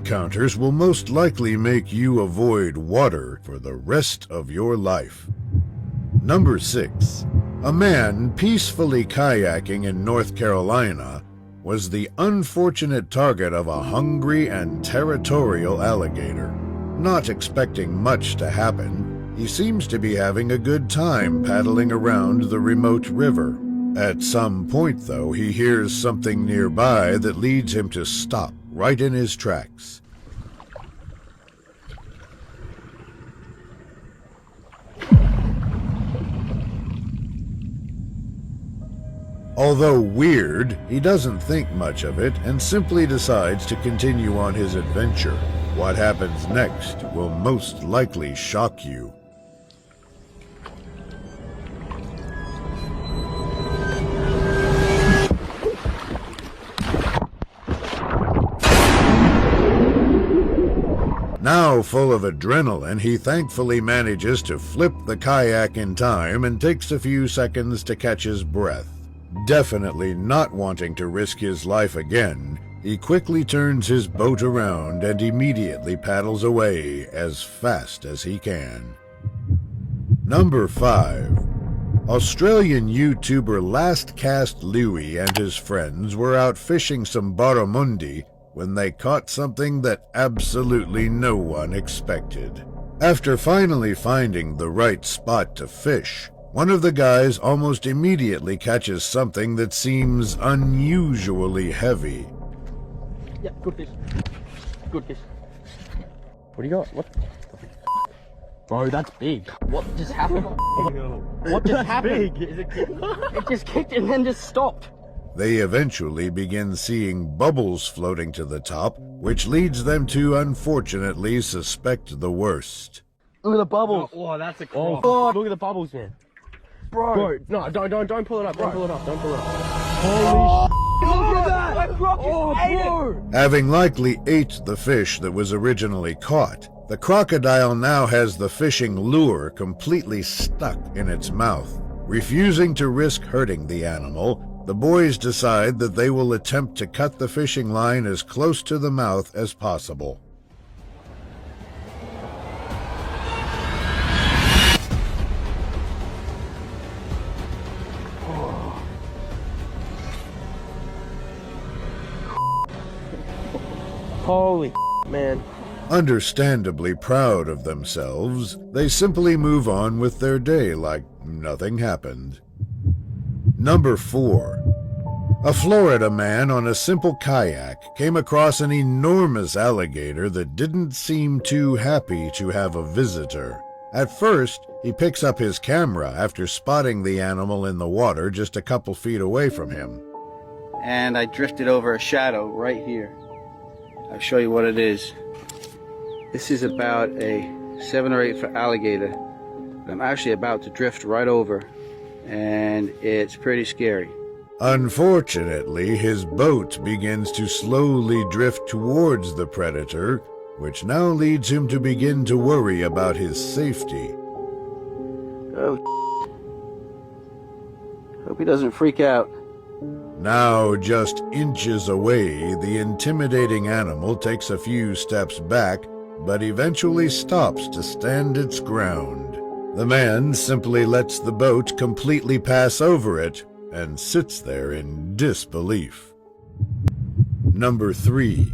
encounters will most likely make you avoid water for the rest of your life. Number 6. A man peacefully kayaking in North Carolina was the unfortunate target of a hungry and territorial alligator. Not expecting much to happen, he seems to be having a good time paddling around the remote river. At some point, though, he hears something nearby that leads him to stop right in his tracks. Although weird, he doesn't think much of it and simply decides to continue on his adventure. What happens next will most likely shock you. Now full of adrenaline, he thankfully manages to flip the kayak in time and takes a few seconds to catch his breath. Definitely not wanting to risk his life again, he quickly turns his boat around and immediately paddles away as fast as he can. Number 5. Australian YouTuber Last Cast Louie and his friends were out fishing some barramundi when they caught something that absolutely no one expected. After finally finding the right spot to fish, one of the guys almost immediately catches something that seems unusually heavy. Yeah, good fish. Good fish. What do you got? What? Bro, that's big. What just happened? What just happened? Big. It just kicked and then just stopped. They eventually begin seeing bubbles floating to the top, which leads them to unfortunately suspect the worst. Look at the bubbles. Oh, that's a crop. Oh, look at the bubbles, man. Bro, no, don't pull it up. Don't pull it up. Don't pull it up. Holy look at that! Bro. Having likely ate the fish that was originally caught, the crocodile now has the fishing lure completely stuck in its mouth. Refusing to risk hurting the animal, the boys decide that they will attempt to cut the fishing line as close to the mouth as possible. Holy man. Understandably proud of themselves, they simply move on with their day like nothing happened. Number 4. A Florida man on a simple kayak came across an enormous alligator that didn't seem too happy to have a visitor. At first, he picks up his camera after spotting the animal in the water just a couple feet away from him. And I drifted over a shadow right here. I'll show you what it is. This is about a 7 or 8 foot alligator that I'm actually about to drift right over, and it's pretty scary. Unfortunately, his boat begins to slowly drift towards the predator, which now leads him to begin to worry about his safety. Oh, hope he doesn't freak out. Now just inches away, the intimidating animal takes a few steps back, but eventually stops to stand its ground. The man simply lets the boat completely pass over it and sits there in disbelief. Number 3.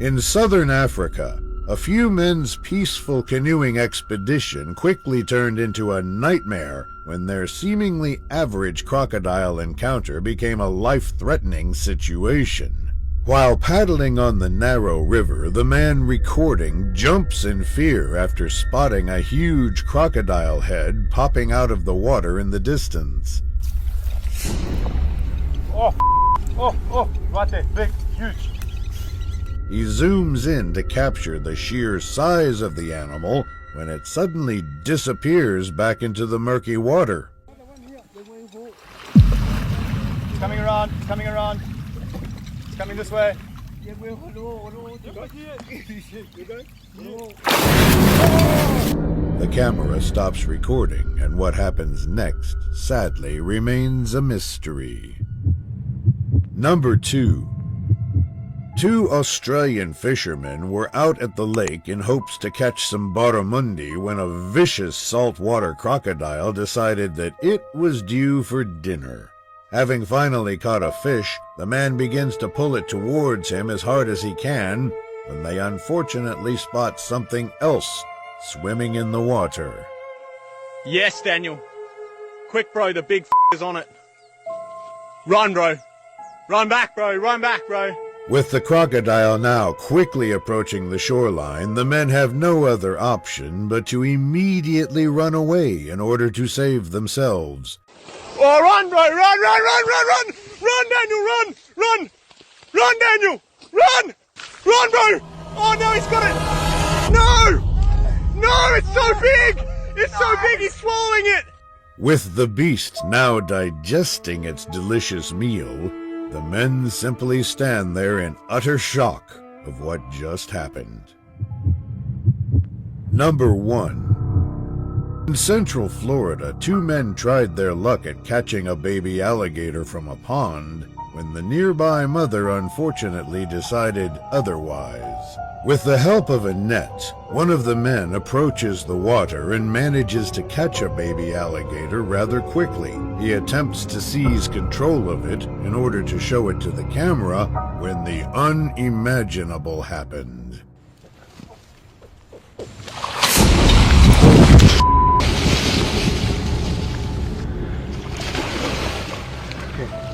In southern Africa, a few men's peaceful canoeing expedition quickly turned into a nightmare when their seemingly average crocodile encounter became a life-threatening situation. While paddling on the narrow river, the man recording jumps in fear after spotting a huge crocodile head popping out of the water in the distance. Right there, big, huge. He zooms in to capture the sheer size of the animal when it suddenly disappears back into the murky water. It's coming around, it's coming around. It's coming this way. The camera stops recording, and what happens next, sadly, remains a mystery. Number 2. Two Australian fishermen were out at the lake in hopes to catch some barramundi when a vicious saltwater crocodile decided that it was due for dinner. Having finally caught a fish, the man begins to pull it towards him as hard as he can, when they unfortunately spot something else swimming in the water. Yes, Daniel. Quick, bro, the big is on it. Run, bro. Run back, bro. Run back, bro. With the crocodile now quickly approaching the shoreline, the men have no other option but to immediately run away in order to save themselves. Oh, run, bro. Run, run, run, run, run. Run, Daniel, run. Run. Run, Daniel. Run. Run, bro. Oh, no, he's got it. No. No, it's so big. It's so big, he's swallowing it. With the beast now digesting its delicious meal, the men simply stand there in utter shock of what just happened. Number 1. In Central Florida, two men tried their luck at catching a baby alligator from a pond when the nearby mother unfortunately decided otherwise. With the help of a net, one of the men approaches the water and manages to catch a baby alligator rather quickly. He attempts to seize control of it in order to show it to the camera when the unimaginable happened.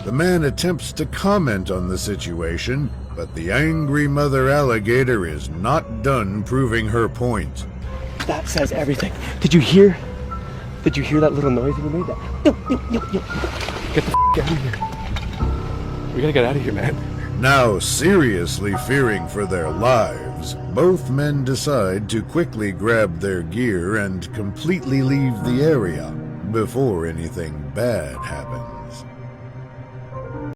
The man attempts to comment on the situation, but the angry mother alligator is not done proving her point. That says everything. Did you hear? Did you hear that little noise that we made? Get the out of here. We gotta get out of here, man. Now seriously fearing for their lives, both men decide to quickly grab their gear and completely leave the area before anything bad happens.